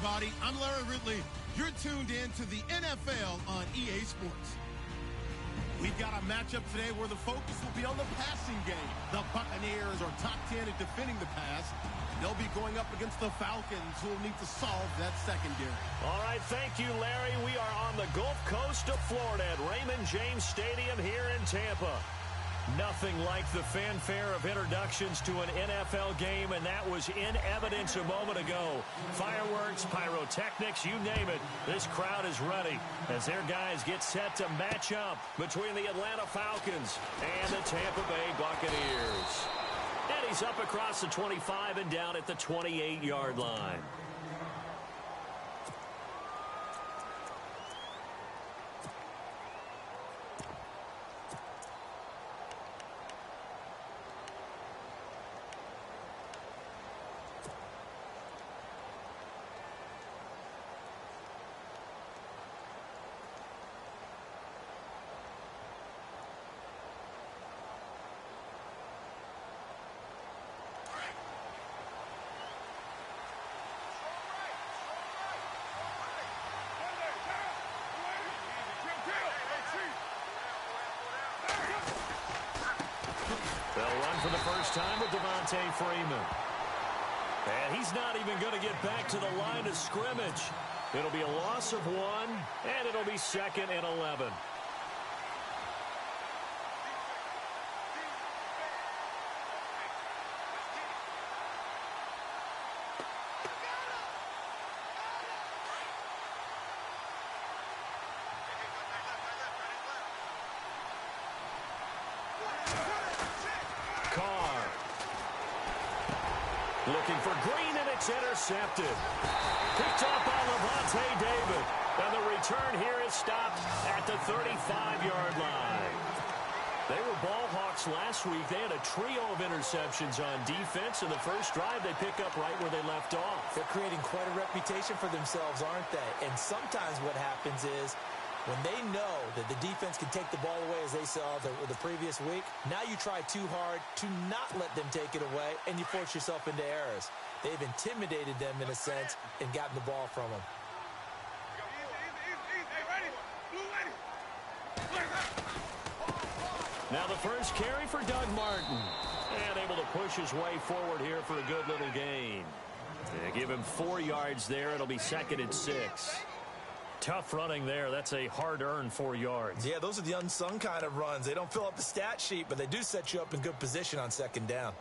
everybody. I'm Larry Ridley. You're tuned in to the NFL on EA Sports. We've got a matchup today where the focus will be on the passing game. The Buccaneers are top 10 at defending the pass. They'll be going up against the Falcons, who will need to solve that secondary. All right, thank you, Larry. We are on the Gulf Coast of Florida at Raymond James Stadium here in Tampa. Nothing like the fanfare of introductions to an NFL game, and that was in evidence a moment ago. Fireworks, pyrotechnics, you name it. This crowd is ready as their guys get set to match up between the Atlanta Falcons and the Tampa Bay Buccaneers. And he's up across the 25 and down at the 28-yard line. They'll run for the first time with Devontae Freeman. And he's not even going to get back to the line of scrimmage. It'll be a loss of 1, and it'll be 2nd and 11. Looking for Green, and it's intercepted. Picked off by Levante David. And the return here is stopped at the 35-yard line. They were ball hawks last week. They had a trio of interceptions on defense. And the first drive, they pick up right where they left off. They're creating quite a reputation for themselves, aren't they? And sometimes what happens is, when they know that the defense can take the ball away as they saw the previous week, now you try too hard to not let them take it away, and you force yourself into errors. They've intimidated them in a sense and gotten the ball from them. Now the first carry for Doug Martin. And able to push his way forward here for a good little gain. They give him 4 yards there. It'll be 2nd and 6. Tough running there. That's a hard-earned 4 yards. Yeah, those are the unsung kind of runs. They don't fill up the stat sheet, but they do set you up in good position on 2nd down.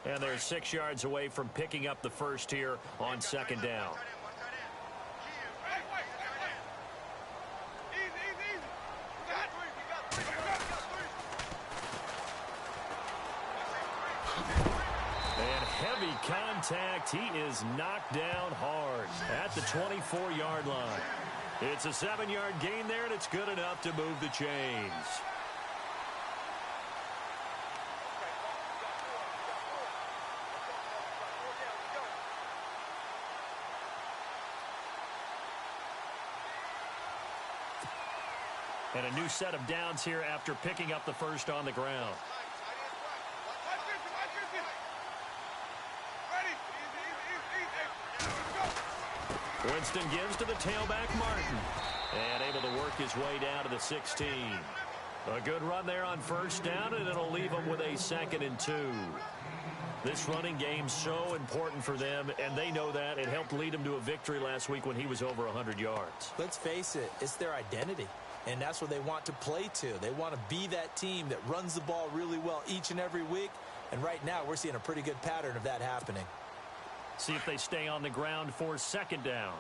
And they're 6 yards away from picking up the first here on 2nd down. Contact. He is knocked down hard at the 24-yard line. It's a 7-yard gain there, and it's good enough to move the chains. And a new set of downs here after picking up the first on the ground. Winston gives to the tailback, Martin. And able to work his way down to the 16. A good run there on first down, and it'll leave them with a 2nd and 2. This running game's so important for them, and they know that. It helped lead them to a victory last week when he was over 100 yards. Let's face it, it's their identity. And that's what they want to play to. They want to be that team that runs the ball really well each and every week. And right now, we're seeing a pretty good pattern of that happening. See if they stay on the ground for 2nd down.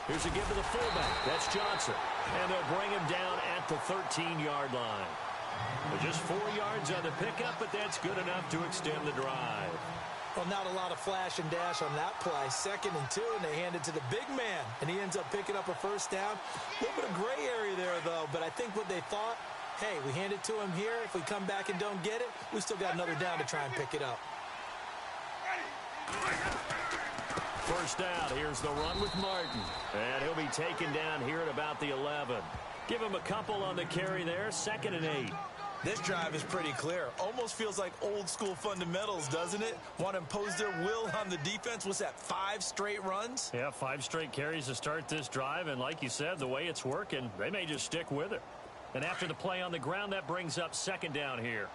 Here's a give to the fullback. That's Johnson. And they'll bring him down at the 13-yard line. Just 4 yards on the pickup, but that's good enough to extend the drive. Well, not a lot of flash and dash on that play. 2nd and 2, and they hand it to the big man. And he ends up picking up a first down. A little bit of gray area there, though. But I think what they thought, hey, we hand it to him here. If we come back and don't get it, we still got another down to try and pick it up. First down. Here's the run with Martin. And he'll be taken down here at about the 11. Give him a couple on the carry there. 2nd and 8. This drive is pretty clear. Almost feels like old school fundamentals, doesn't it? Want to impose their will on the defense. What's that, 5 straight runs? Yeah, 5 straight carries to start this drive. And like you said, the way it's working, they may just stick with it. And after the play on the ground, that brings up 2nd down here.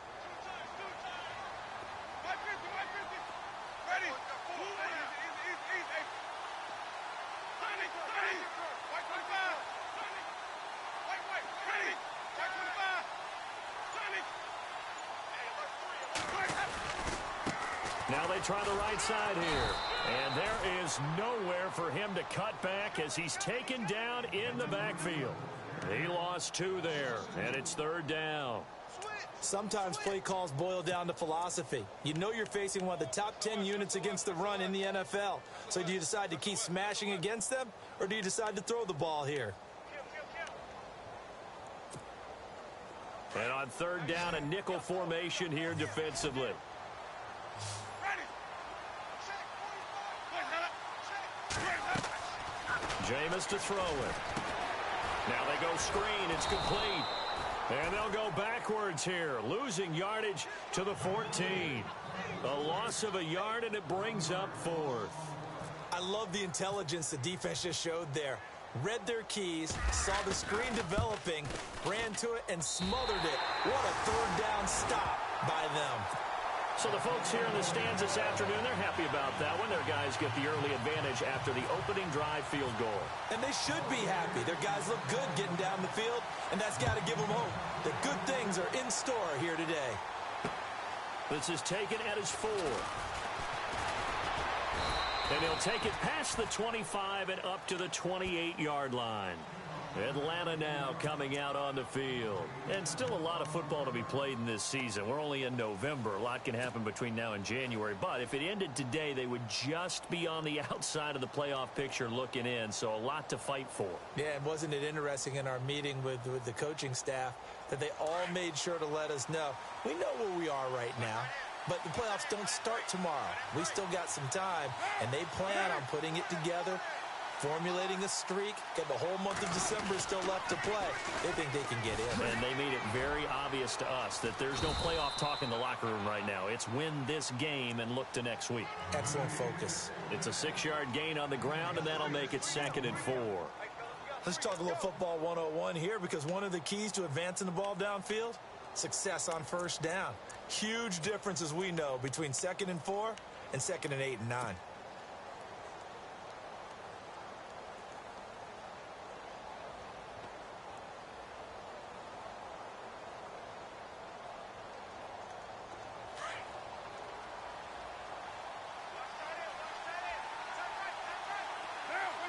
Now they try the right side here. And there is nowhere for him to cut back as he's taken down in the backfield. He lost 2 there, and it's 3rd down. Sometimes play calls boil down to philosophy. You know you're facing one of the top 10 units against the run in the NFL. So do you decide to keep smashing against them, or do you decide to throw the ball here? And on 3rd down, a nickel formation here defensively. Jameis to throw it. Now they go screen. It's complete. And they'll go backwards here, losing yardage to the 14. A loss of a yard, and it brings up 4th. I love the intelligence the defense just showed there. Read their keys, saw the screen developing, ran to it, and smothered it. What a 3rd down stop by them. So the folks here in the stands this afternoon, they're happy about that one. Their guys get the early advantage after the opening drive field goal. And they should be happy. Their guys look good getting down the field, and that's got to give them hope that good things are in store here today. This is taken at his 4. And he'll take it past the 25 and up to the 28-yard line. Atlanta now coming out on the field. And still a lot of football to be played in this season. We're only in November. A lot can happen between now and January. But if it ended today, they would just be on the outside of the playoff picture looking in. So a lot to fight for. Yeah, and wasn't it interesting in our meeting with the coaching staff that they all made sure to let us know, we know where we are right now, but the playoffs don't start tomorrow. We still got some time, and they plan on putting it together, formulating a streak. Got the whole month of December still left to play. They think they can get in. And they made it very obvious to us that there's no playoff talk in the locker room right now. It's win this game and look to next week. Excellent focus. It's a 6-yard gain on the ground, and that'll make it 2nd and 4. Let's talk a little football 101 here, because one of the keys to advancing the ball downfield, success on 1st down. Huge difference, as we know, between 2nd and 4 and 2nd and 8 and 9.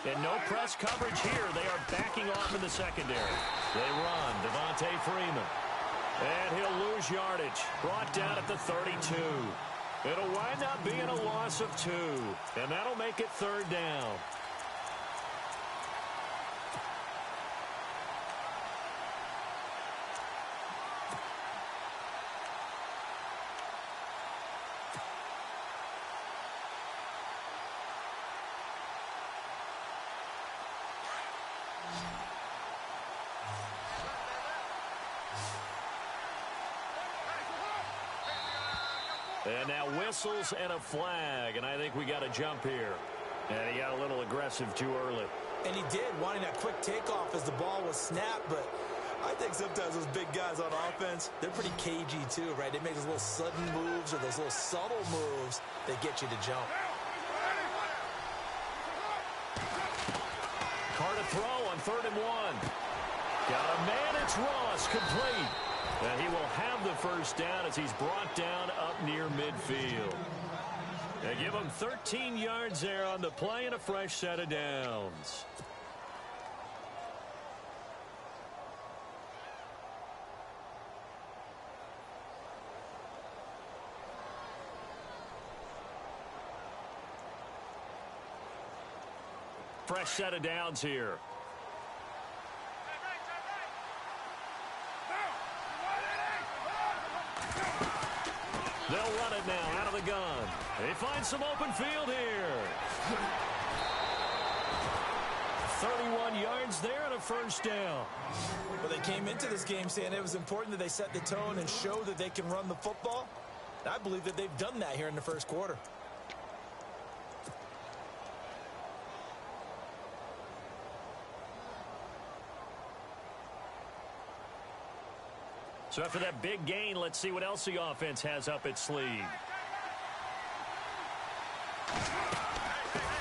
And no press coverage here. They are backing off in the secondary. They run. Devontae Freeman. And he'll lose yardage. Brought down at the 32. It'll wind up being a loss of 2. And that'll make it 3rd down. And now whistles and a flag, and I think we got a jump here. And he got a little aggressive too early. And he did, wanting that quick takeoff as the ball was snapped, but I think sometimes those big guys on offense, they're pretty cagey too, right? They make those little sudden moves or those little subtle moves that get you to jump. Carr to throw on 3rd and 1. Got a man, it's Ross, complete. And he will have the 1st down as he's brought down up near midfield. They give him 13 yards there on the play and a fresh set of downs. Fresh set of downs here. They'll run it now out of the gun. They find some open field here. 31 yards there and a first down. Well, they came into this game saying it was important that they set the tone and show that they can run the football. And I believe that they've done that here in the first quarter. So after that big gain, let's see what else the offense has up its sleeve.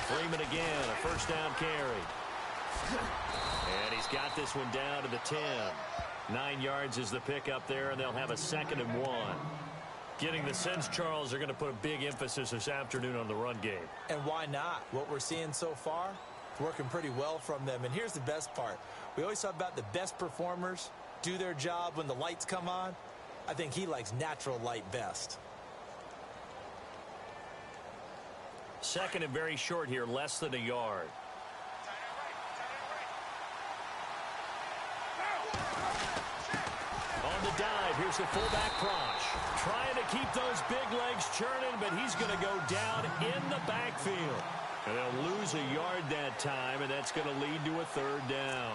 Freeman again, a first down carry. And he's got this one down to the 10. 9 yards is the pickup there, and they'll have a 2nd and 1. Getting the sense, Charles, they're going to put a big emphasis this afternoon on the run game. And why not? What we're seeing so far, it's working pretty well from them. And here's the best part. We always talk about the best performers do their job when the lights come on. I think he likes natural light best. 2nd and very short here, less than a yard. On the dive, here's the fullback Prosh. Trying to keep those big legs churning, but he's going to go down in the backfield. And they'll lose a yard that time, and that's going to lead to a 3rd down.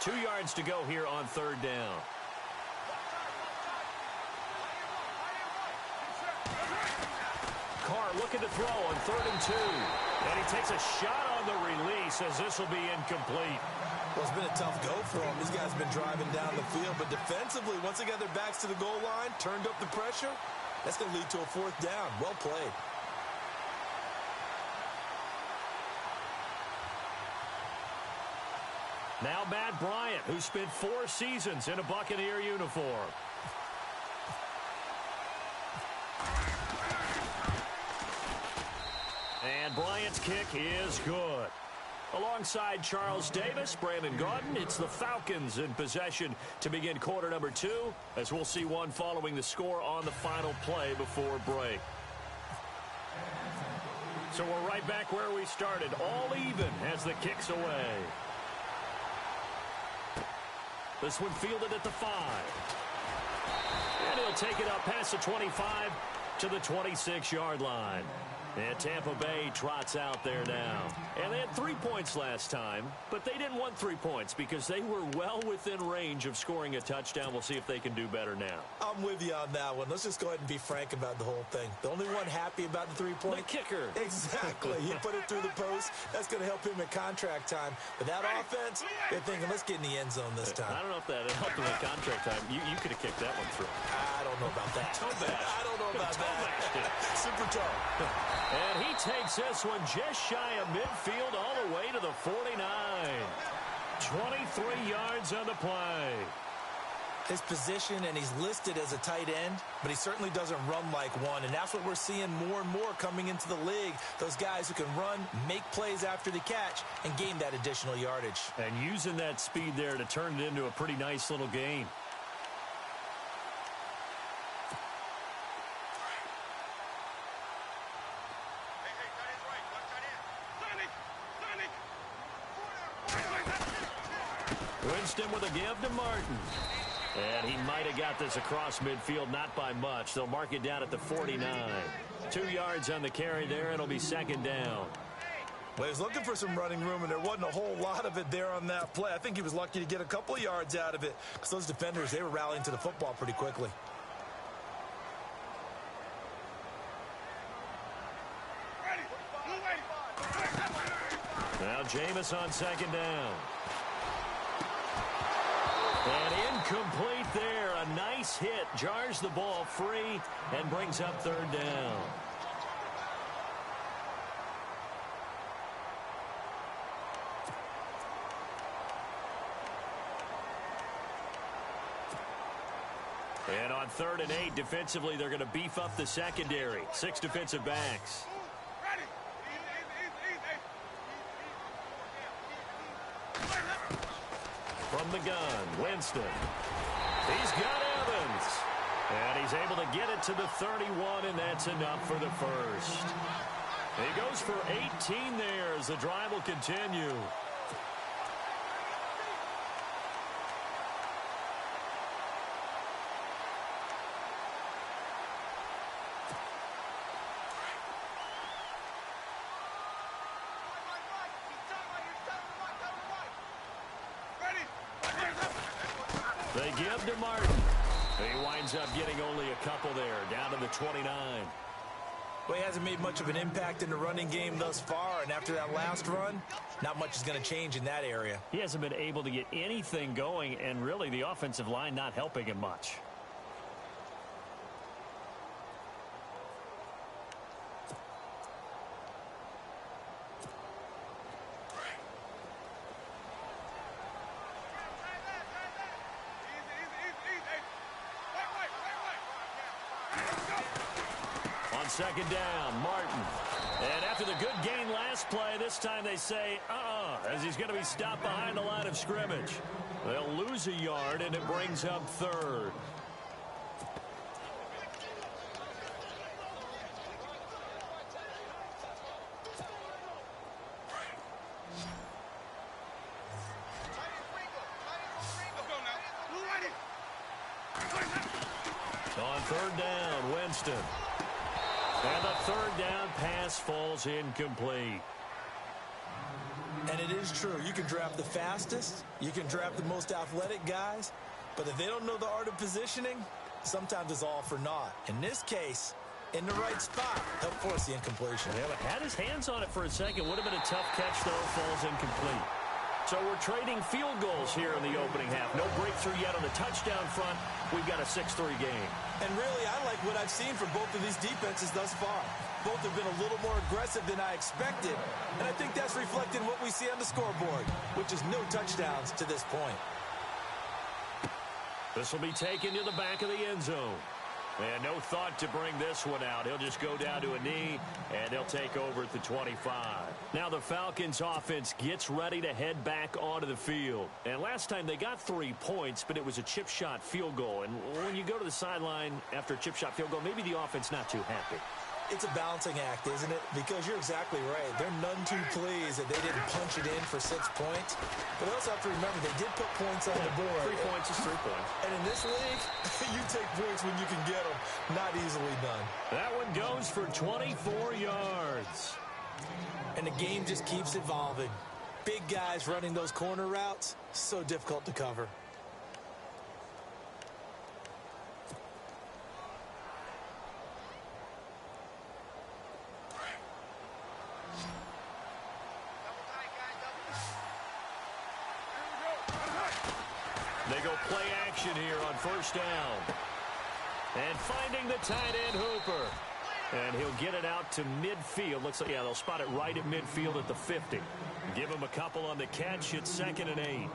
Two yards to go here on 3rd down. Carr looking to throw on 3rd and 2. And he takes a shot on the release as this will be incomplete. Well, it's been a tough go for them. These guys have been driving down the field. But defensively, once they got their backs to the goal line, turned up the pressure, that's going to lead to a 4th down. Well played. Now Matt Bryant, who spent 4 seasons in a Buccaneer uniform. And Bryant's kick is good. Alongside Charles Davis, Brandon Gaudin, it's the Falcons in possession to begin quarter number 2, as we'll see one following the score on the final play before break. So we're right back where we started, all even as the kick's away. This one fielded at the 5. And he'll take it up past the 25 to the 26-yard line. And Tampa Bay trots out there now. And they had 3 points last time, but they didn't want 3 points because they were well within range of scoring a touchdown. We'll see if they can do better now. I'm with you on that one. Let's just go ahead and be frank about the whole thing. The only one happy about the 3-point? The kicker. Exactly. He put it through the post. That's going to help him in contract time. But that offense, they're thinking, let's get in the end zone this time. I don't know if that helped him in contract time. You could have kicked that one through. I don't know about that. Toe bash. I don't know about that. Super toe. And he takes this one just shy of midfield all the way to the 49. 23 yards on the play. His position, and he's listed as a tight end, but he certainly doesn't run like one. And that's what we're seeing more and more coming into the league. Those guys who can run, make plays after the catch, and gain that additional yardage. And using that speed there to turn it into a pretty nice little gain. Winston with a give to Martin. And he might have got this across midfield, not by much. They'll mark it down at the 49. 2 yards on the carry there. It'll be 2nd down. Well, he was looking for some running room, and there wasn't a whole lot of it there on that play. I think he was lucky to get a couple of yards out of it because those defenders, they were rallying to the football pretty quickly. Now Jameis on 2nd down. And incomplete there. A nice hit. Jars the ball free and brings up 3rd down. And on 3rd and 8, defensively, they're going to beef up the secondary. 6 defensive backs. From from the gun. Winston. He's got Evans. And he's able to get it to the 31, and that's enough for the first. He goes for 18 there as the drive will continue. They give to Martin. He winds up getting only a couple there, down to the 29. Well, he hasn't made much of an impact in the running game thus far, and after that last run, not much is going to change in that area. He hasn't been able to get anything going, and really the offensive line not helping him much. Second down, Martin. And after the good gain last play, this time they say, as he's going to be stopped behind the line of scrimmage. They'll lose a yard, and it brings up third. On third down, Winston. And the third down pass falls incomplete. And it is true. You can draft the fastest. You can draft the most athletic guys. But if they don't know the art of positioning, sometimes it's all for naught. In this case, in the right spot, help force the incompletion. Yeah, but had his hands on it for a second. Would have been a tough catch, though. Falls incomplete. So we're trading field goals here in the opening half. No breakthrough yet on the touchdown front. We've got a 6-3 game. And really, I like what I've seen from both of these defenses thus far. Both have been a little more aggressive than I expected. And I think that's reflected in what we see on the scoreboard, which is no touchdowns to this point. This will be taken to the back of the end zone. And no thought to bring this one out. He'll just go down to a knee, and they'll take over at the 25. Now the Falcons offense gets ready to head back onto the field. And last time they got 3 points, but it was a chip shot field goal. And when you go to the sideline after a chip shot field goal, maybe the offense not too happy. It's a balancing act, isn't it? Because you're exactly right. They're none too pleased that they didn't punch it in for 6 points. But they also have to remember they did put points on the board. 3 points is 3 points. And in this league, you take points when you can get them. Not easily done. That one goes for 24 yards. And the game just keeps evolving. Big guys running those corner routes, so difficult to cover. They go play action here on first down. And finding the tight end, Hooper. And he'll get it out to midfield. Looks like, yeah, they'll spot it right at midfield at the 50. Give him a couple on the catch. It's 2nd and 8.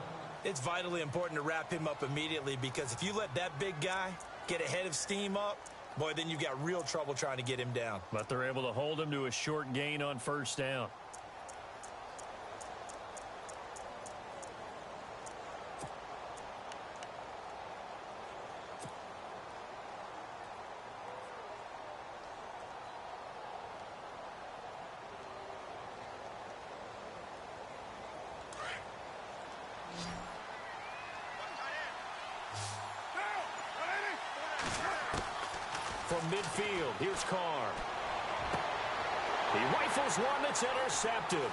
It's vitally important to wrap him up immediately, because if you let that big guy get a head of steam up, boy, then you've got real trouble trying to get him down. But they're able to hold him to a short gain on first down. From midfield, here's Carr. He rifles one that's intercepted.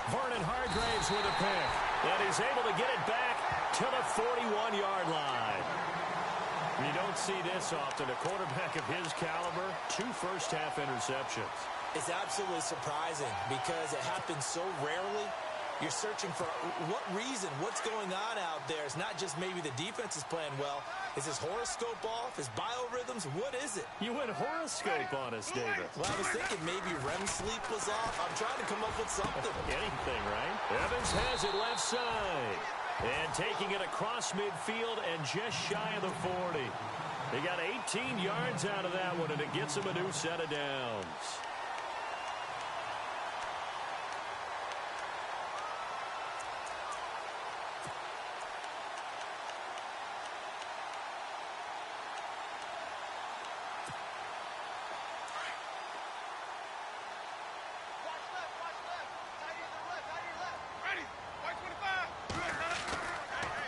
Vernon Hargraves with a pick. And he's able to get it back to the 41-yard line. You don't see this often. A quarterback of his caliber, 2 first-half interceptions. It's absolutely surprising because it happens so rarely. You're searching for what reason, what's going on out there. It's not just maybe the defense is playing well. Is his horoscope off? His biorhythms? What is it? You went horoscope on us, David. Well, I was thinking maybe REM sleep was off. I'm trying to come up with something. Anything, right? Evans has it left side. And taking it across midfield and just shy of the 40. He got 18 yards out of that one, and it gets him a new set of downs.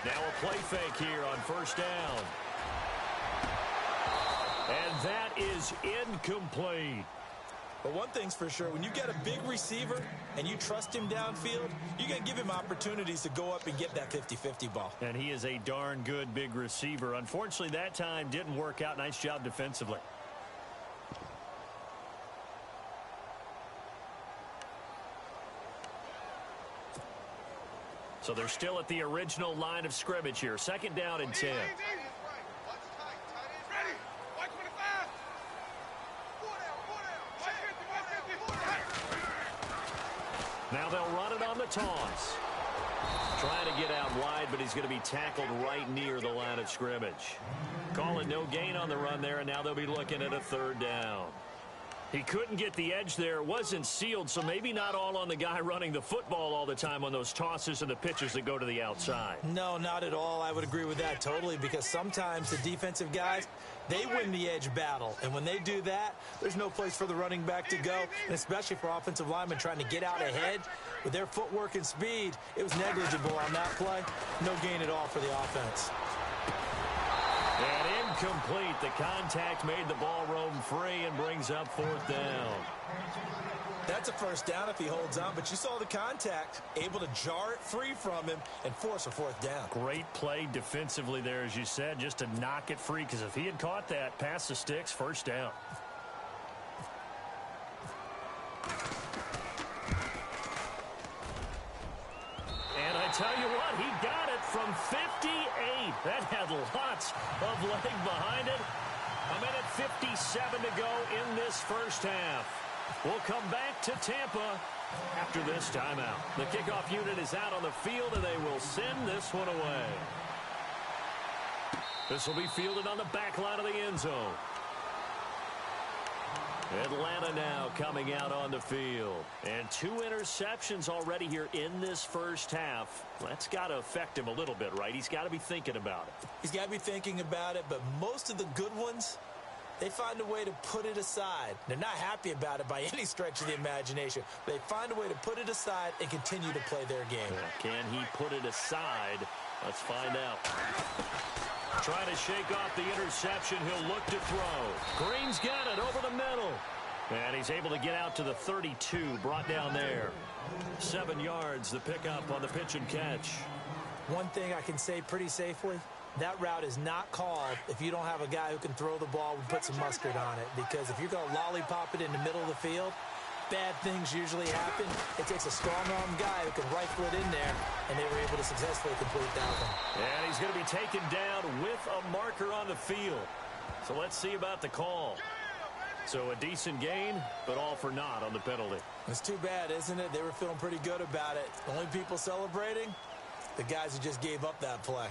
Now a play fake here on first down. And that is incomplete. But one thing's for sure, when you get a big receiver and you trust him downfield, you're going to give him opportunities to go up and get that 50-50 ball. And he is a darn good big receiver. Unfortunately, that time didn't work out. Nice job defensively. So they're still at the original line of scrimmage here. Second down and 10. Now they'll run it on the toss. Trying to get out wide, but he's going to be tackled right near the line of scrimmage. Call it no gain on the run there, and now they'll be looking at a third down. He couldn't get the edge there. It wasn't sealed, so maybe not all on the guy running the football all the time on those tosses and the pitches that go to the outside. No, not at all. I would agree with that totally, because sometimes the defensive guys, they win the edge battle. And when they do that, there's no place for the running back to go, and especially for offensive linemen trying to get out ahead. With their footwork and speed, it was negligible on that play. No gain at all for the offense. And incomplete. The contact made the ball roam free and brings up fourth down. That's a first down if he holds on, but you saw the contact, able to jar it free from him and force a fourth down. Great play defensively there, as you said, just to knock it free, because if he had caught that, past the sticks, first down. And I tell you what, he got it from 58. That had lots of leg behind it. A minute 57 to go in this first half. We'll come back to Tampa after this timeout. The kickoff unit is out on the field, and they will send this one away. This will be fielded on the back line of the end zone. Atlanta now coming out on the field. And 2 interceptions already here in this first half. That's got to affect him a little bit, right? He's got to be thinking about it. He's got to be thinking about it, but most of the good ones, they find a way to put it aside. They're not happy about it by any stretch of the imagination. But they find a way to put it aside and continue to play their game. Can he put it aside? Let's find out. Trying to shake off the interception. He'll look to throw. Green's got it over the middle. And he's able to get out to the 32. Brought down there. 7 yards, the pickup on the pitch and catch. One thing I can say pretty safely, that route is not called if you don't have a guy who can throw the ball and put some mustard on it. Because if you're going to lollipop it in the middle of the field, bad things usually happen. It takes a strong-arm guy who can rifle it in there, and they were able to successfully complete that one. And he's going to be taken down with a marker on the field. So let's see about the call. So a decent gain, but all for naught on the penalty. It's too bad, isn't it? They were feeling pretty good about it. The only people celebrating, the guys who just gave up that play.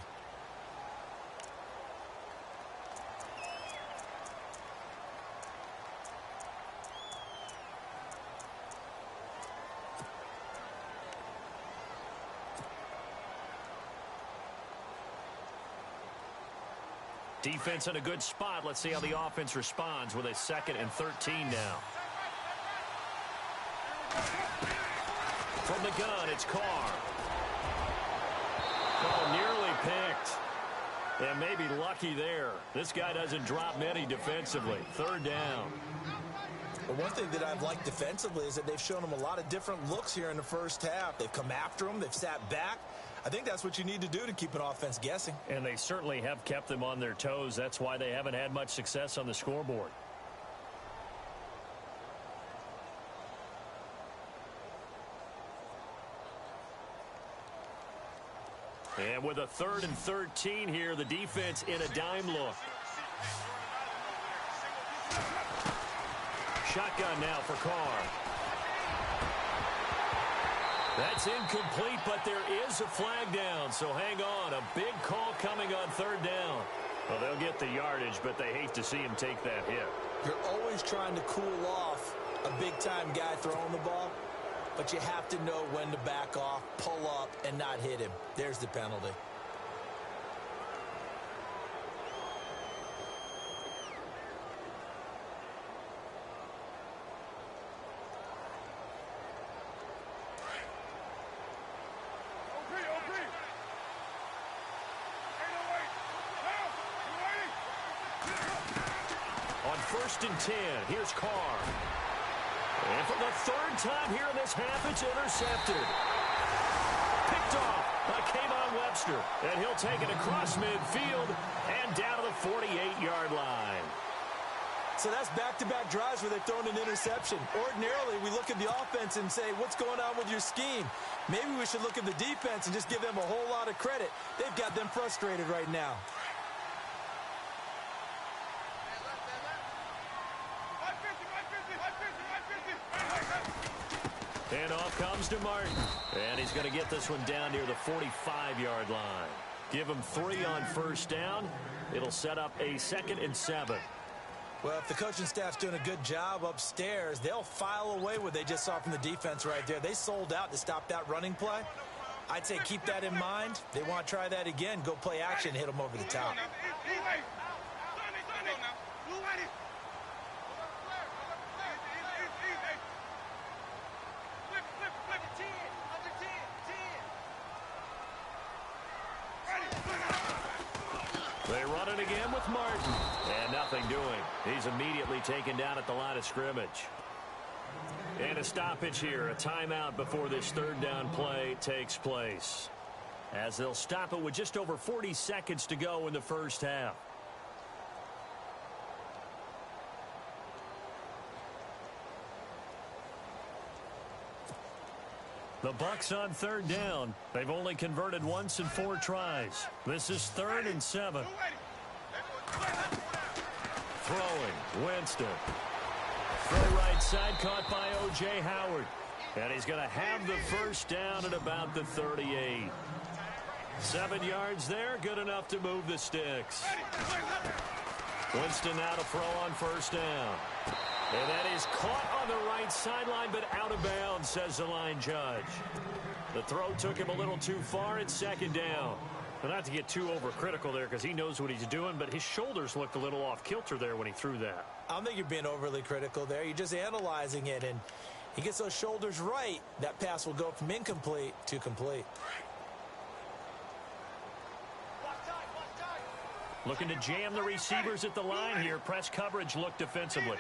Defense in a good spot. Let's see how the offense responds with a 2nd and 13 now. From the gun, it's Carr. Oh, nearly picked. And maybe lucky there. This guy doesn't drop many defensively. 3rd down. Well, one thing that I've liked defensively is that they've shown him a lot of different looks here in the first half. They've come after him. They've sat back. I think that's what you need to do to keep an offense guessing. And they certainly have kept them on their toes. That's why they haven't had much success on the scoreboard. And with a 3rd and 13 here, the defense in a dime look. Shotgun now for Carr. That's incomplete, but there is a flag down, so hang on. A big call coming on 3rd down. Well, they'll get the yardage, but they hate to see him take that hit. You're always trying to cool off a big-time guy throwing the ball, but you have to know when to back off, pull up, and not hit him. There's the penalty. first and 10. Here's Carr. And for the third time here in this half, it's intercepted. Picked off by Kayvon Webster. And he'll take it across midfield and down to the 48-yard line. So that's back-to-back drives where they've thrown an interception. Ordinarily, we look at the offense and say, what's going on with your scheme? Maybe we should look at the defense and just give them a whole lot of credit. They've got them frustrated right now. And off comes to Martin. And he's going to get this one down near the 45-yard line. Give him 3 on first down. It'll set up a 2nd and 7. Well, if the coaching staff's doing a good job upstairs, they'll file away what they just saw from the defense right there. They sold out to stop that running play. I'd say keep that in mind. They want to try that again. Go play action, hit them over the top. They run it again with Martin. And nothing doing. He's immediately taken down at the line of scrimmage. And a stoppage here. A timeout before this third down play takes place. As they'll stop it with just over 40 seconds to go in the first half. The Bucs on third down. They've only converted once in 4 tries. This is 3rd and 7. Throwing, Winston. Throw right side, caught by O.J. Howard. And he's going to have the first down at about the 38. 7 yards there, good enough to move the sticks. Winston now to throw on first down. And that is caught on the right sideline, but out of bounds, says the line judge. The throw took him a little too far. It's 2nd down. But not to get too overcritical there because he knows what he's doing, but his shoulders looked a little off kilter there when he threw that. I don't think you're being overly critical there. You're just analyzing it, and he gets those shoulders right. That pass will go from incomplete to complete. Looking to jam the receivers at the line here. Press coverage look defensively.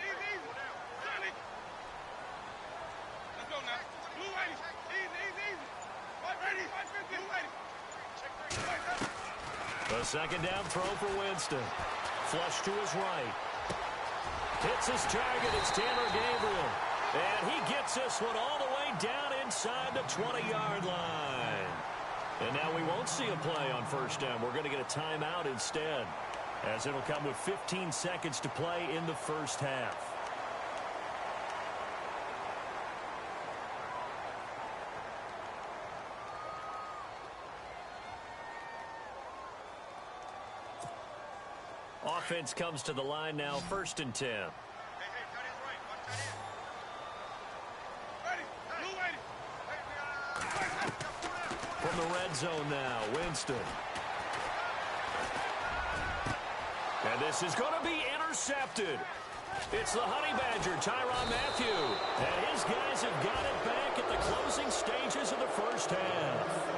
The 2nd down throw for Winston. Flush to his right. Hits his target. It's Tanner Gabriel. And he gets this one all the way down inside the 20-yard line. And now we won't see a play on first down. We're going to get a timeout instead, as it'll come with 15 seconds to play in the first half. Offense comes to the line now, 1st and 10. From the red zone now, Winston. And this is going to be intercepted. It's the Honey Badger, Tyrann Mathieu. And his guys have got it back at the closing stages of the first half.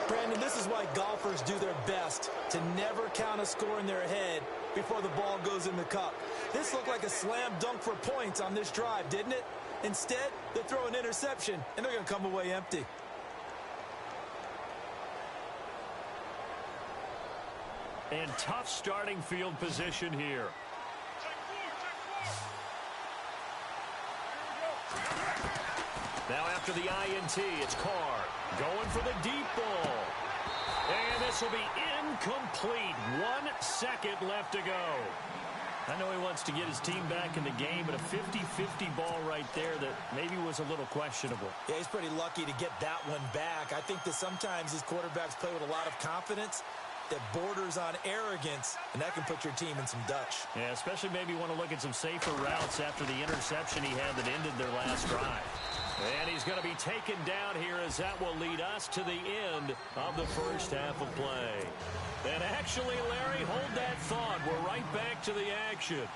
Brandon, this is why golfers do their best to never count a score in their head before the ball goes in the cup. This looked like a slam dunk for points on this drive, didn't it? Instead, they throw an interception, and they're going to come away empty. And tough starting field position here. Now after the INT, it's Carr going for the deep ball. And this will be incomplete. 1 second left to go. I know he wants to get his team back in the game, but a 50-50 ball right there that maybe was a little questionable. Yeah, he's pretty lucky to get that one back. I think that sometimes these quarterbacks play with a lot of confidence that borders on arrogance, and that can put your team in some Dutch. Yeah, especially maybe want to look at some safer routes after the interception he had that ended their last drive. And he's going to be taken down here as that will lead us to the end of the first half of play. And actually, Larry, hold that thought. We're right back to the action.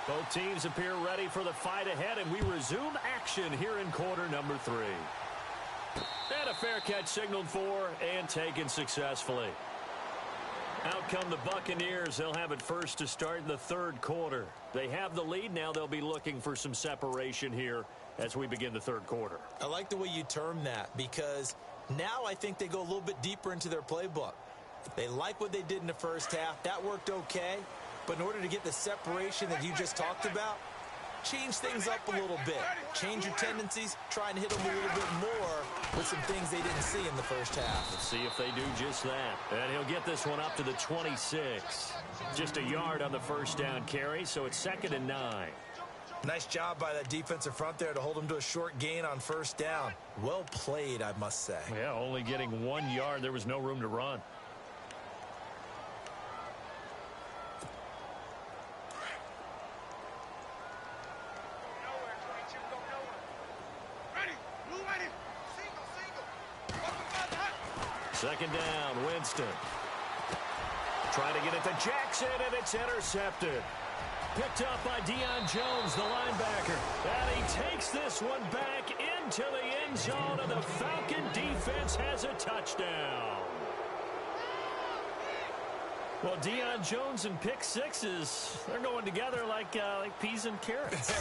Both teams appear ready for the fight ahead, and we resume action here in quarter number 3. And a fair catch signaled for and taken successfully. Out come the Buccaneers. They'll have it first to start in the third quarter. They have the lead. Now they'll be looking for some separation here as we begin the third quarter. I like the way you term that, because now I think they go a little bit deeper into their playbook. They like what they did in the first half. That worked okay. But in order to get the separation that you just talked about, change things up a little bit. Change your tendencies. Try and hit them a little bit more with some things they didn't see in the first half. Let's see if they do just that. And he'll get this one up to the 26. Just a yard on the first down carry, so it's 2nd and 9. Nice job by that defensive front there to hold them to a short gain on first down. Well played, I must say. Yeah, only getting 1 yard. There was no room to run. Second down, Winston. Trying to get it to Jackson, and it's intercepted. Picked up by Deion Jones, the linebacker. And he takes this one back into the end zone, and the Falcon defense has a touchdown. Well, Deion Jones and pick sixes, they're going together like peas and carrots.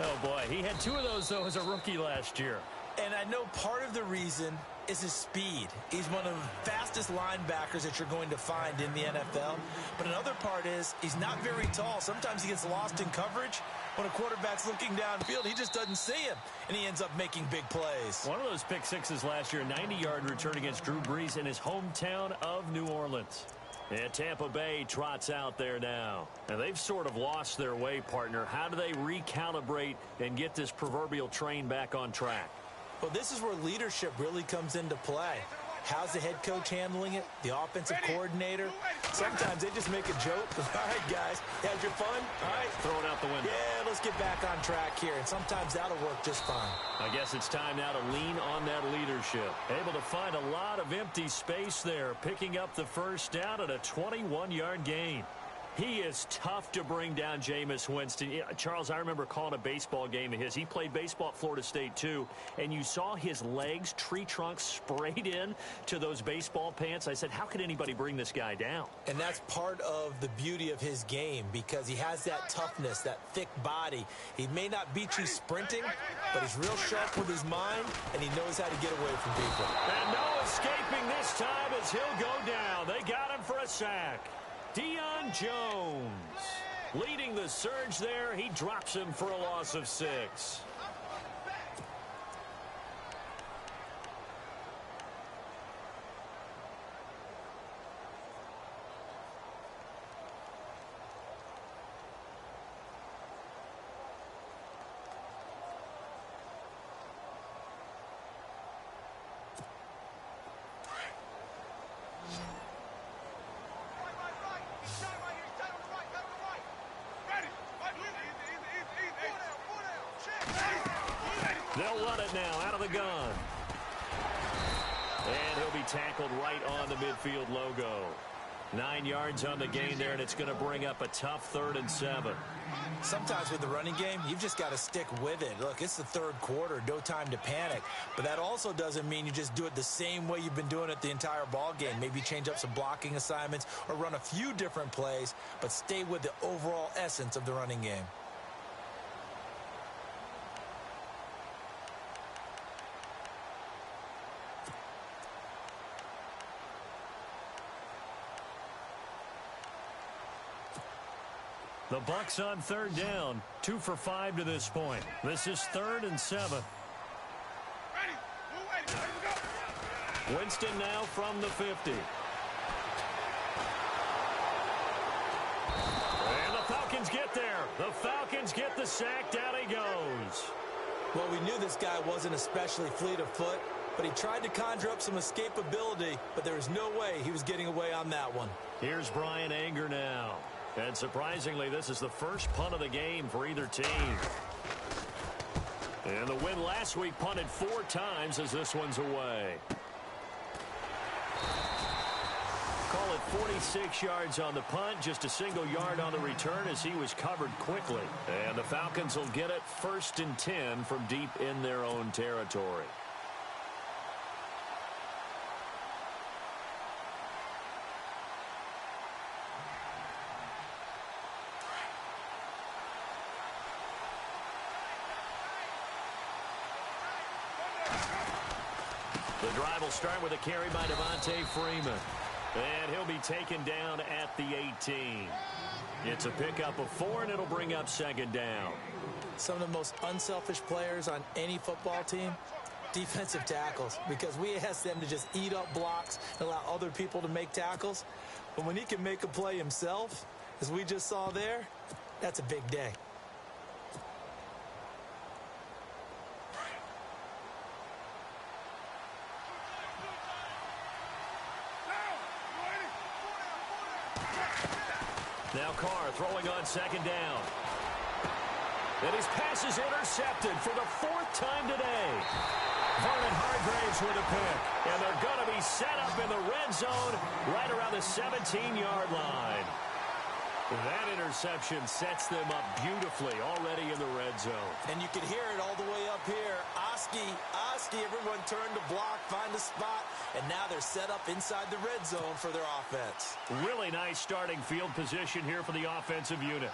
Oh, boy. He had 2 of those, though, as a rookie last year. And I know part of the reason is his speed. He's one of the fastest linebackers that you're going to find in the NFL. But another part is he's not very tall. Sometimes he gets lost in coverage. When a quarterback's looking downfield, he just doesn't see him, and he ends up making big plays. One of those pick sixes last year, a 90-yard return against Drew Brees in his hometown of New Orleans. And Tampa Bay trots out there now. And they've sort of lost their way, partner. How do they recalibrate and get this proverbial train back on track? Well, this is where leadership really comes into play. How's the head coach handling it? The offensive coordinator? Sometimes they just make a joke. All right, guys, had your fun? All right. Throw it out the window. Yeah, let's get back on track here. And sometimes that'll work just fine. I guess it's time now to lean on that leadership. Able to find a lot of empty space there, picking up the first down at a 21-yard gain. He is tough to bring down, Jameis Winston. Charles, I remember calling a baseball game of his. He played baseball at Florida State, too, and you saw his legs, tree trunks sprayed in to those baseball pants. I said, how could anybody bring this guy down? And that's part of the beauty of his game, because he has that toughness, that thick body. He may not beat you sprinting, but he's real sharp with his mind, and he knows how to get away from people. And no escaping this time as he'll go down. They got him for a sack. Deion Jones leading the surge there. He drops him for a loss of 6. They'll run it now out of the gun. And he'll be tackled right on the midfield logo. 9 yards on the gain there, and it's going to bring up a tough 3rd and 7. Sometimes with the running game, you've just got to stick with it. Look, it's the third quarter, no time to panic. But that also doesn't mean you just do it the same way you've been doing it the entire ball game. Maybe change up some blocking assignments or run a few different plays, but stay with the overall essence of the running game. The Bucs on 3rd down, 2 for 5 to this point. This is 3rd and 7. Winston now from the 50. And the Falcons get there. The Falcons get the sack. Down he goes. Well, we knew this guy wasn't especially fleet of foot, but he tried to conjure up some escapability, but there was no way he was getting away on that one. Here's Brian Anger now. And surprisingly, this is the first punt of the game for either team. And the win last week punted 4 times as this one's away. Call it 46 yards on the punt, just a single yard on the return as he was covered quickly. And the Falcons will get it 1st and 10 from deep in their own territory. The drive will start with a carry by Devontae Freeman. And he'll be taken down at the 18. It's a pickup of 4, and it'll bring up second down. Some of the most unselfish players on any football team, defensive tackles, because we ask them to just eat up blocks and allow other people to make tackles. But when he can make a play himself, as we just saw there, that's a big day. Now Carr throwing on second down. And his pass is intercepted for the 4th time today. Vernon Hargreaves with a pick. And they're going to be set up in the red zone right around the 17-yard line. That interception sets them up beautifully already in the red zone. And you can hear it all the way up here. Oski, everyone turned to block, find a spot, and now they're set up inside the red zone for their offense. Really nice starting field position here for the offensive unit.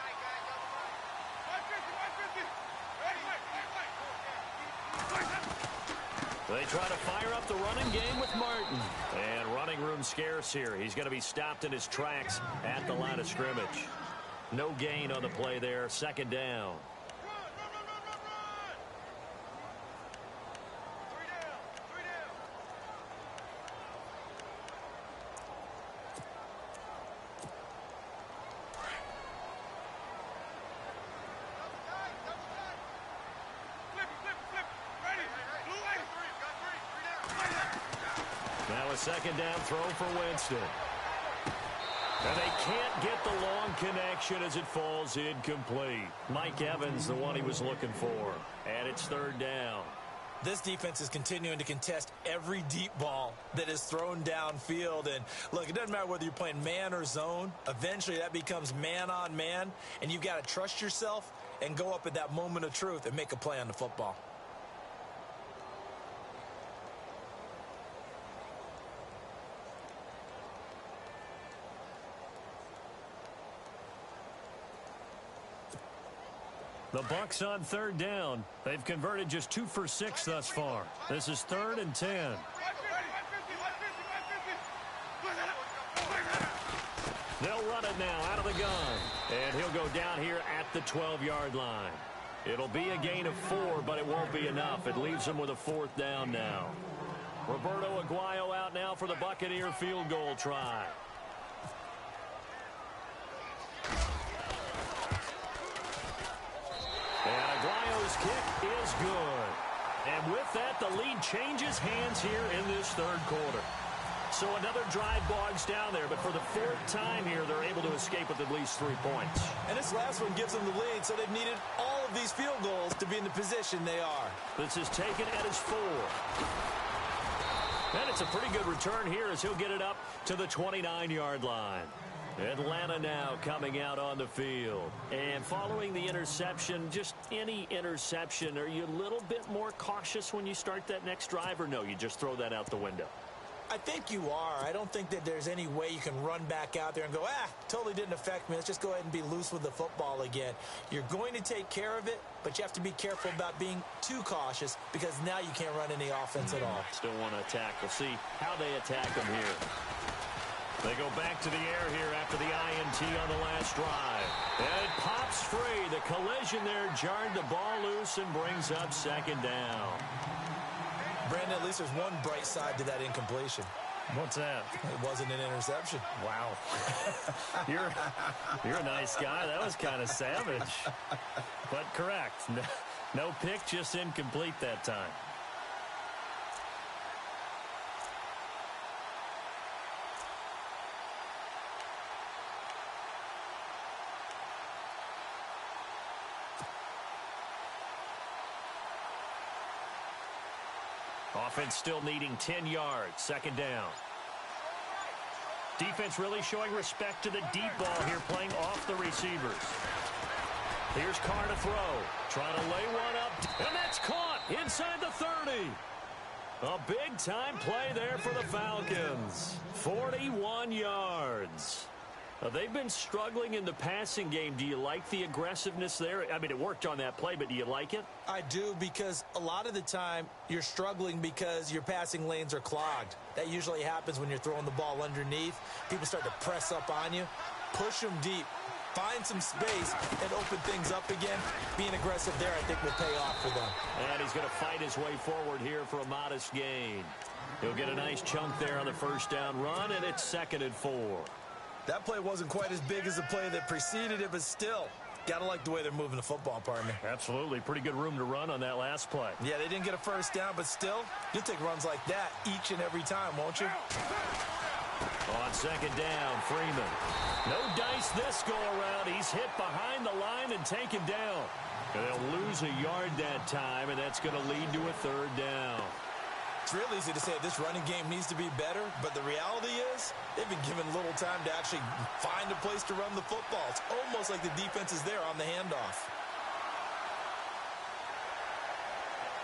They try to fire up the running game with Martin. And running room scarce here. He's going to be stopped in his tracks at the line of scrimmage. No gain on the play there. Second down. Now a second down throw for Winston. And they can't get the long connection as it falls incomplete. Mike Evans, the one he was looking for. And it's third down. This defense is continuing to contest every deep ball that is thrown downfield. And look, it doesn't matter whether you're playing man or zone. Eventually that becomes man on man. And you've got to trust yourself and go up at that moment of truth and make a play on the football. The Bucs on third down. They've converted just 2 for 6 thus far. This is 3rd and 10. They'll run it now out of the gun. And he'll go down here at the 12-yard line. It'll be a gain of 4, but it won't be enough. It leaves them with a 4th down now. Roberto Aguayo out now for the Buccaneer field goal try. And Aguayo's kick is good. And with that, the lead changes hands here in this third quarter. So another drive bogs down there, but for the 4th time here, they're able to escape with at least 3 points. And this last one gives them the lead, so they've needed all of these field goals to be in the position they are. This is taken at his 4. And it's a pretty good return here as he'll get it up to the 29-yard line. Atlanta now coming out on the field. And following the interception, just any interception, are you a little bit more cautious when you start that next drive, or no, you just throw that out the window? I think you are. I don't think that there's any way you can run back out there and go, totally didn't affect me. Let's just go ahead and be loose with the football again. You're going to take care of it, but you have to be careful about being too cautious because now you can't run any offense at all. Still want to attack. We'll see how they attack them here. They go back to the air here after the INT on the last drive. And it pops free. The collision there jarred the ball loose and brings up second down. Brandon, at least there's one bright side to that incompletion. What's that? It wasn't an interception. Wow. You're a nice guy. That was kind of savage. But correct. No pick, just incomplete that time. Offense still needing 10 yards. Second down. Defense really showing respect to the deep ball here, playing off the receivers. Here's Carr to throw. Trying to lay one up. And that's caught inside the 30. A big-time play there for the Falcons. 41 yards. They've been struggling in the passing game. Do you like the aggressiveness there? I mean, it worked on that play, but do you like it? I do, because a lot of the time you're struggling because your passing lanes are clogged. That usually happens when you're throwing the ball underneath. People start to press up on you. Push them deep. Find some space and open things up again. Being aggressive there, I think, will pay off for them. And he's going to fight his way forward here for a modest gain. He'll get a nice chunk there on the first down run, and it's 2nd and 4. That play wasn't quite as big as the play that preceded it, but still, gotta like the way they're moving the football, partner. Absolutely. Pretty good room to run on that last play. Yeah, they didn't get a first down, but still, you'll take runs like that each and every time, won't you? On 2nd down, Freeman. No dice this go-around. He's hit behind the line and taken down. And they'll lose a yard that time, and that's going to lead to a 3rd down. It's real easy to say this running game needs to be better, but the reality is they've been given little time to actually find a place to run the football. It's almost like the defense is there on the handoff.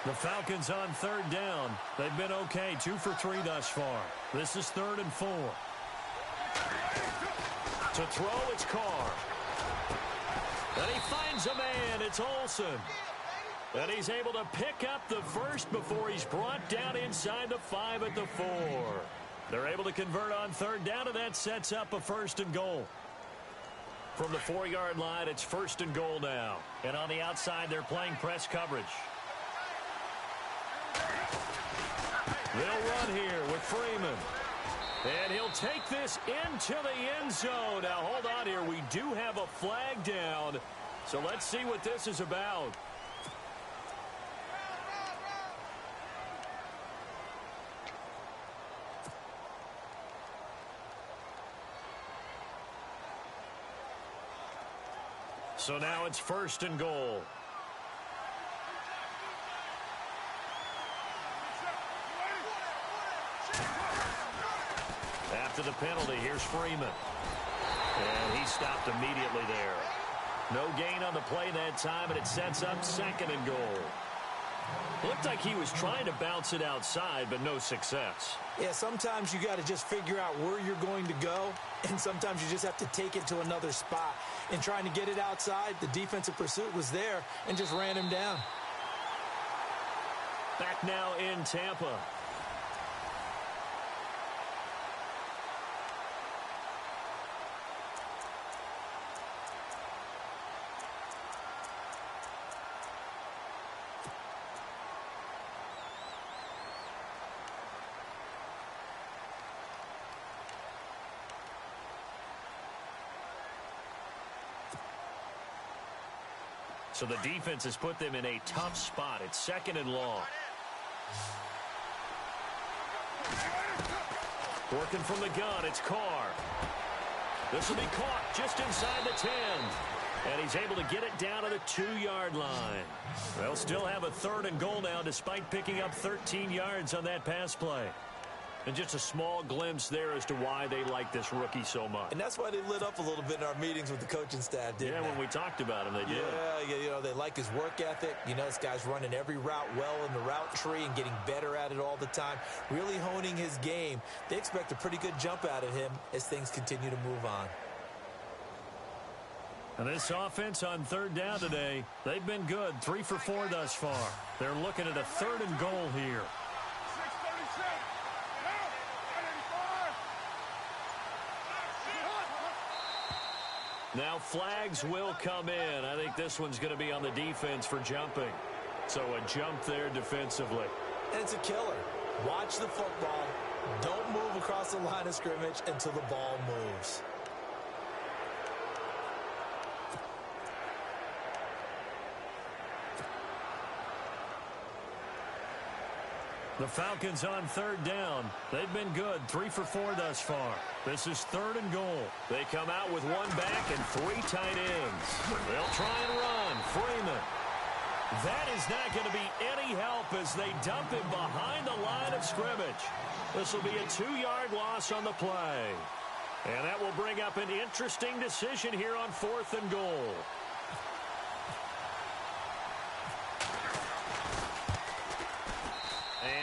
The Falcons on 3rd down. They've been okay, 2 for 3 thus far. This is 3rd and 4. To throw, it's Carr. And he finds a man. It's Olsen. And he's able to pick up the first before he's brought down inside the 5 at the 4. They're able to convert on 3rd down, and that sets up a 1st and goal. From the 4-yard line, it's 1st and goal now. And on the outside, they're playing press coverage. They'll run here with Freeman. And he'll take this into the end zone. Now, hold on here. We do have a flag down. So let's see what this is about. So now it's 1st and goal. After the penalty, here's Freeman. And he stopped immediately there. No gain on the play that time, and it sets up 2nd and goal. Looked like he was trying to bounce it outside, but no success. Yeah, sometimes you got to just figure out where you're going to go, and sometimes you just have to take it to another spot. In trying to get it outside, the defensive pursuit was there and just ran him down. Back now in Tampa. So the defense has put them in a tough spot. It's 2nd and long. Working from the gun, it's Carr. This will be caught just inside the 10. And he's able to get it down to the 2-yard line. They'll still have a 3rd and goal now despite picking up 13 yards on that pass play. And just a small glimpse there as to why they like this rookie so much. And that's why they lit up a little bit in our meetings with the coaching staff, didn't they? Yeah, when we talked about him, they did. Yeah, you know, they like his work ethic. You know, this guy's running every route well in the route tree and getting better at it all the time, really honing his game. They expect a pretty good jump out of him as things continue to move on. And this offense on 3rd down today, they've been good, 3 for 4 thus far. They're looking at a 3rd and goal here. Now flags will come in. I think this one's going to be on the defense for jumping. So a jump there defensively. And it's a killer. Watch the football. Don't move across the line of scrimmage until the ball moves. The Falcons on 3rd down. They've been good, 3 for 4 thus far. This is 3rd and goal. They come out with 1 back and 3 tight ends. They'll try and run. Freeman. That is not going to be any help as they dump him behind the line of scrimmage. This will be a 2-yard loss on the play. And that will bring up an interesting decision here on 4th and goal.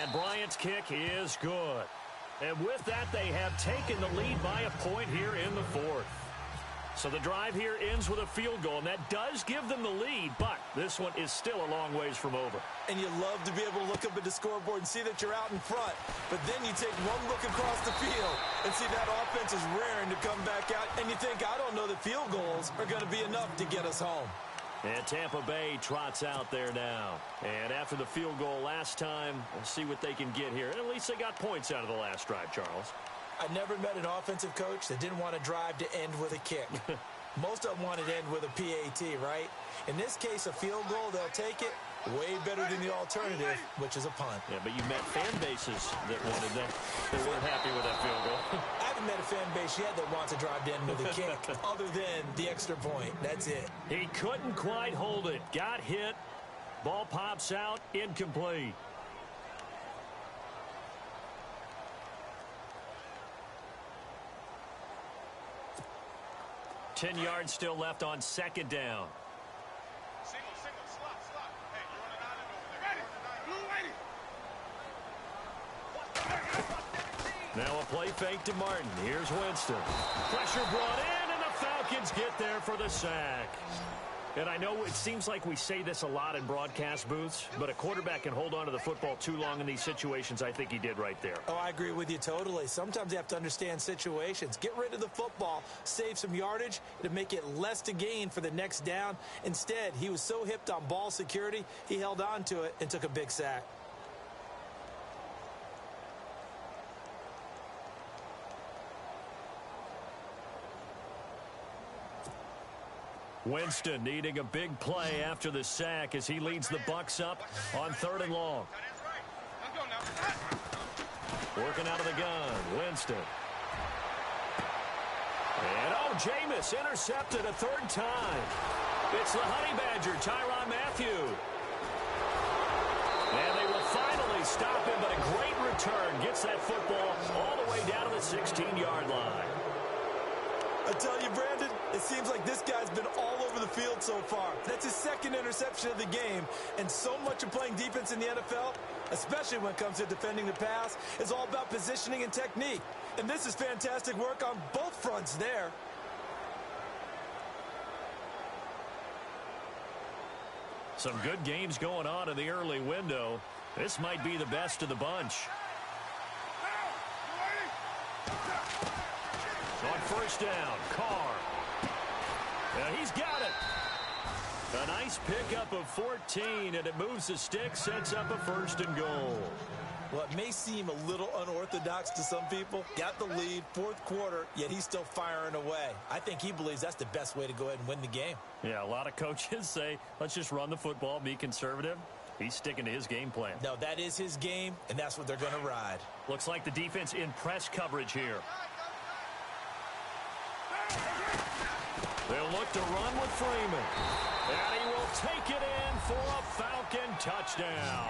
And Bryant's kick is good. And with that, they have taken the lead by a point here in the 4th. So the drive here ends with a field goal, and that does give them the lead, but this one is still a long ways from over. And you love to be able to look up at the scoreboard and see that you're out in front. But then you take one look across the field and see that offense is raring to come back out, and you think, I don't know that field goals are going to be enough to get us home. And Tampa Bay trots out there now. And after the field goal last time, we'll see what they can get here. At least they got points out of the last drive, Charles. I never met an offensive coach that didn't want to drive to end with a kick. Most of them wanted to end with a PAT, right? In this case, a field goal, they'll take it. Way better than the alternative, which is a punt. Yeah, but you met fan bases that wanted that. They weren't happy with that field goal. I haven't met a fan base yet that wants to drive to end with a kick, other than the extra point. That's it. He couldn't quite hold it. Got hit. Ball pops out. Incomplete. Ten yards still left on second down. Now a play fake to Martin. Here's Winston. Pressure brought in, and the Falcons get there for the sack. And I know it seems like we say this a lot in broadcast booths, but a quarterback can hold on to the football too long in these situations. I think he did right there. Oh, I agree with you totally. Sometimes you have to understand situations. Get rid of the football, save some yardage to make it less to gain for the next down. Instead, he was so hipped on ball security, he held on to it and took a big sack. Winston needing a big play after the sack as he leads the Bucs up on 3rd and long. Working out of the gun, Winston. And Jameis intercepted a 3rd time. It's the Honey Badger, Tyrann Mathieu. And they will finally stop him, but a great return gets that football all the way down to the 16-yard line. I tell you, Brandon, it seems like this guy's been all over the field so far. That's his 2nd interception of the game. And so much of playing defense in the NFL, especially when it comes to defending the pass, is all about positioning and technique. And this is fantastic work on both fronts there. Some good games going on in the early window. This might be the best of the bunch. On 1st down, Carr. He's got it. A nice pickup of 14, and it moves the stick, sets up a 1st and goal. Well, it may seem a little unorthodox to some people. Got the lead, 4th quarter, yet he's still firing away. I think he believes that's the best way to go ahead and win the game. Yeah, a lot of coaches say, let's just run the football, be conservative. He's sticking to his game plan. No, that is his game, and that's what they're going to ride. Looks like the defense in press coverage here. They'll look to run with Freeman. And he will take it in for a Falcon touchdown.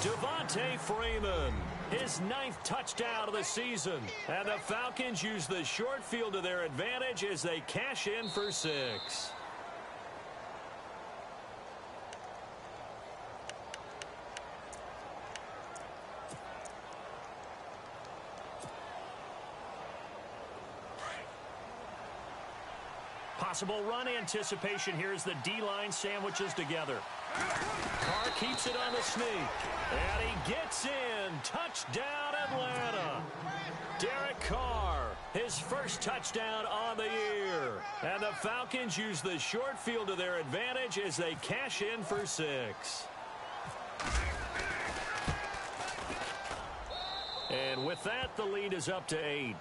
Devontae Freeman, his 9th touchdown of the season. And the Falcons use the short field to their advantage as they cash in for 6. Possible run anticipation here as the D-line sandwiches together. Carr keeps it on the sneak. And he gets in. Touchdown, Atlanta. Derek Carr, his 1st touchdown on the year. And the Falcons use the short field to their advantage as they cash in for 6. And with that, the lead is up to 8.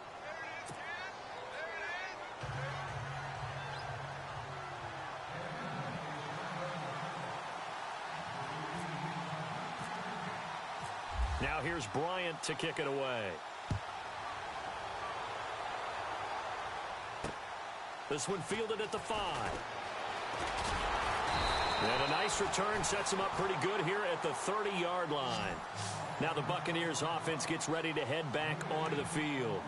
Now here's Bryant to kick it away. This one fielded at the 5. And a nice return sets him up pretty good here at the 30-yard line. Now the Buccaneers offense gets ready to head back onto the field.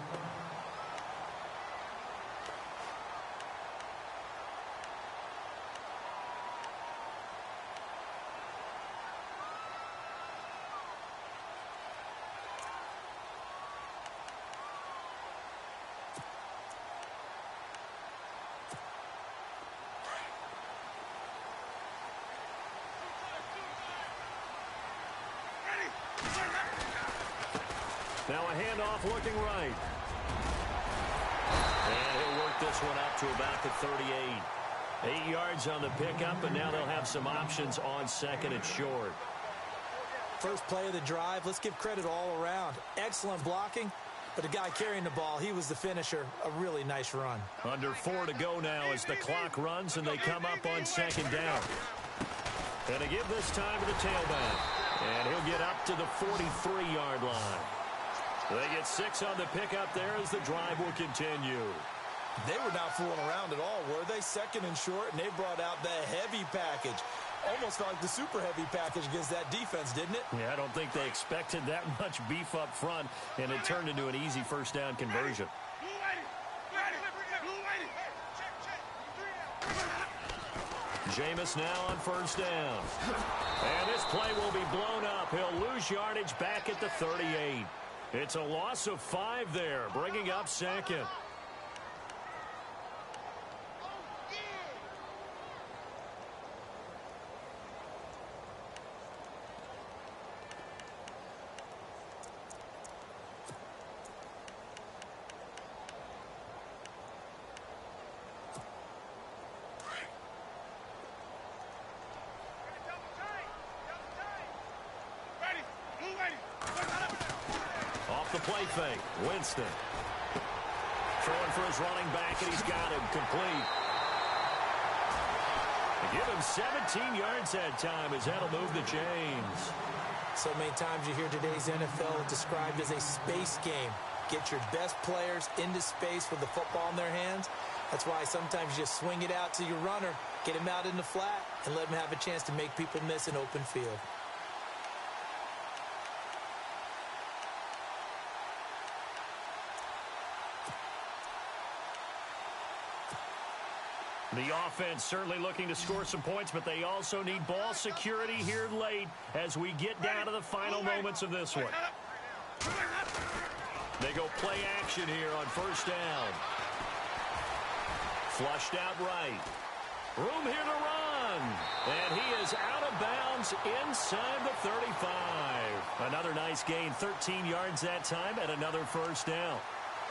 Now a handoff looking right. And he'll work this one up to about the 38. 8 yards on the pickup, and now they'll have some options on second and short. First play of the drive, let's give credit all around. Excellent blocking, but the guy carrying the ball, he was the finisher. A really nice run. Under 4 to go now as the clock runs, and they come up on second down. And they give this time to the tailback. And he'll get up to the 43-yard line. They get 6 on the pickup there as the drive will continue. They were not fooling around at all, were they? Second and short, and they brought out the heavy package. Almost felt like the super heavy package against that defense, didn't it? Yeah, I don't think they expected that much beef up front, and it turned into an easy first down conversion. Jameis now on first down. And this play will be blown up. He'll lose yardage back at the 38. It's a loss of 5 there, bringing up second. Off the play fake, Winston. Throwing for his running back, and he's got him complete. They give him 17 yards that time as that'll move the chains. So many times you hear today's NFL described as a space game. Get your best players into space with the football in their hands. That's why sometimes you just swing it out to your runner, get him out in the flat, and let him have a chance to make people miss an open field. The offense certainly looking to score some points, but they also need ball security here late as we get down to the final moments of this one. They go play action here on first down. Flushed out right. Room here to run. And he is out of bounds inside the 35. Another nice gain, 13 yards that time, and another first down.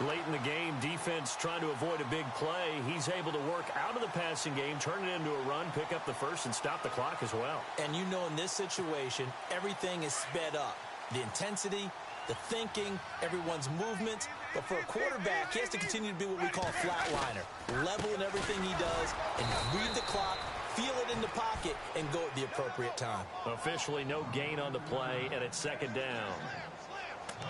Late in the game, defense trying to avoid a big play. He's able to work out of the passing game, turn it into a run, pick up the first, and stop the clock as well. And you know in this situation, everything is sped up. The intensity, the thinking, everyone's movement. But for a quarterback, he has to continue to be what we call a flatliner. Level in everything he does and read the clock, feel it in the pocket, and go at the appropriate time. Officially no gain on the play, and it's second down.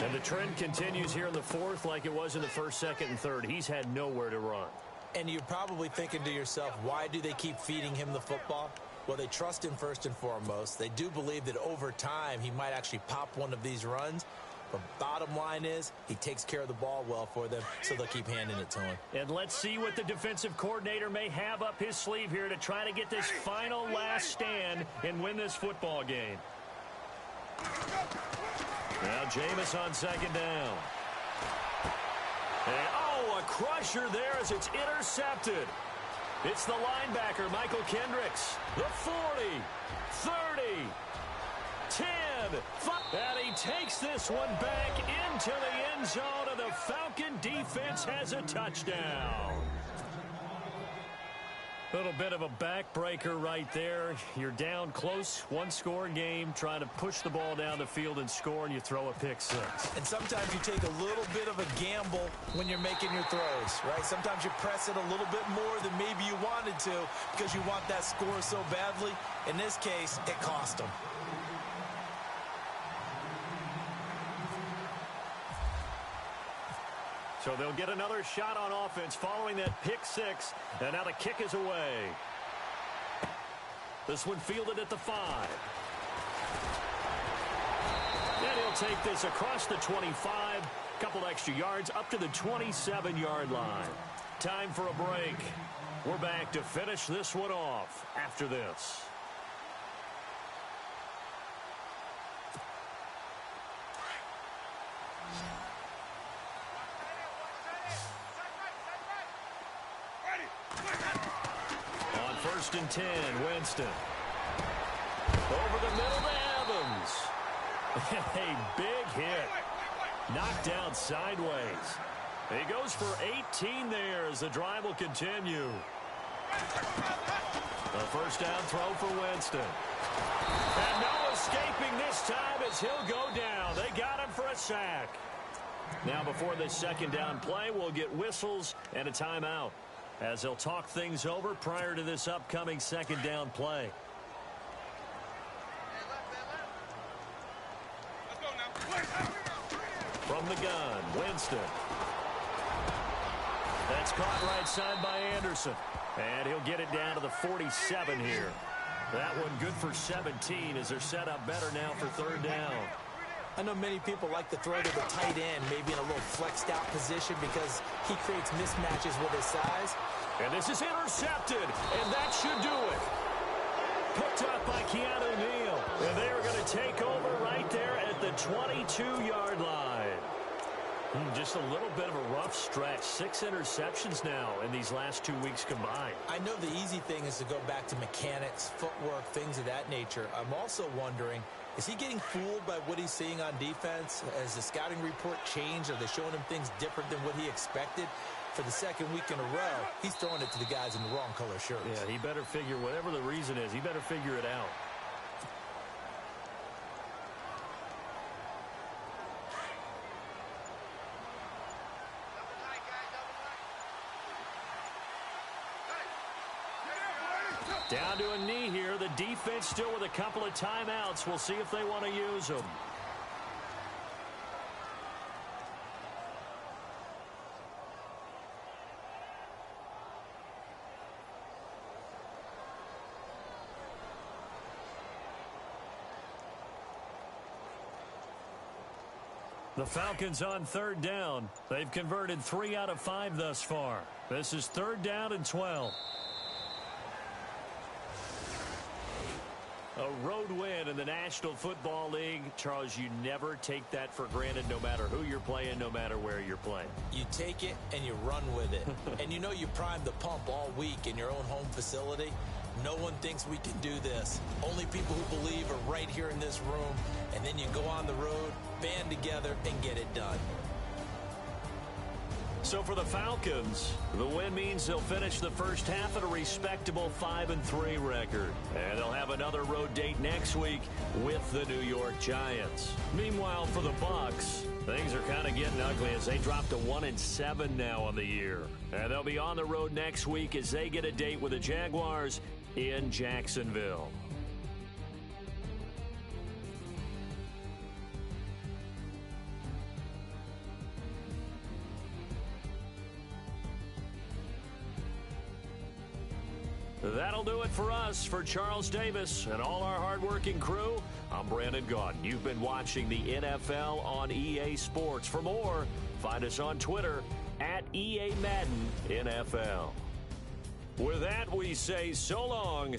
And the trend continues here in the fourth like it was in the first, second, and third. He's had nowhere to run. And you're probably thinking to yourself, why do they keep feeding him the football? Well, they trust him first and foremost. They do believe that over time he might actually pop one of these runs. But bottom line is he takes care of the ball well for them, so they'll keep handing it to him. And let's see what the defensive coordinator may have up his sleeve here to try to get this final last stand and win this football game. Now Jameis on second down. And, oh, a crusher there as it's intercepted. It's the linebacker, Michael Kendricks. The 40, 30, 10, 5. And he takes this one back into the end zone, and the Falcon defense has a touchdown. A little bit of a backbreaker right there. You're down close, one-score game, trying to push the ball down the field and score, and you throw a pick six. And sometimes you take a little bit of a gamble when you're making your throws, right? Sometimes you press it a little bit more than maybe you wanted to because you want that score so badly. In this case, it cost them. So they'll get another shot on offense following that pick six, and now the kick is away. This one fielded at the 5. And he'll take this across the 25, couple extra yards up to the 27-yard line. Time for a break. We're back to finish this one off after this. First and 10, Winston. Over the middle to Evans. A big hit. Knocked out sideways. He goes for 18 there as the drive will continue. A first down throw for Winston. And no escaping this time as he'll go down. They got him for a sack. Now before this second down play, we'll get whistles and a timeout as they'll talk things over prior to this upcoming second down play. From the gun, Winston. That's caught right side by Anderson. And he'll get it down to the 47 here. That one good for 17 as they're set up better now for third down. I know many people like to throw to the tight end, maybe in a little flexed out position because he creates mismatches with his size. And this is intercepted, and that should do it. Picked up by Keanu Neal. And they are going to take over right there at the 22-yard line. Just a little bit of a rough stretch. 6 interceptions now in these last 2 weeks combined. I know the easy thing is to go back to mechanics, footwork, things of that nature. I'm also wondering, is he getting fooled by what he's seeing on defense? Has the scouting report changed? Are they showing him things different than what he expected? For the second week in a row, he's throwing it to the guys in the wrong color shirts. Yeah, he better figure, whatever the reason is, he better figure it out. Down to a knee here. The defense still with a couple of timeouts. We'll see if they want to use them. The Falcons on third down. They've converted 3 out of 5 thus far. This is third down and 12. A road win in the National Football League. Charles, you never take that for granted no matter who you're playing, no matter where you're playing. You take it and you run with it. And you know you primed the pump all week in your own home facility. No one thinks we can do this. Only people who believe are right here in this room. And then you go on the road, band together, and get it done. So for the Falcons, the win means they'll finish the first half at a respectable 5-3 record. And they'll have another road date next week with the New York Giants. Meanwhile, for the Bucs, things are kind of getting ugly as they drop to 1-7 now on the year. And they'll be on the road next week as they get a date with the Jaguars in Jacksonville. That'll do it for us. For Charles Davis and all our hardworking crew, I'm Brandon Gaudin. You've been watching the NFL on EA Sports. For more, find us on Twitter at EA Madden NFL. With that, we say so long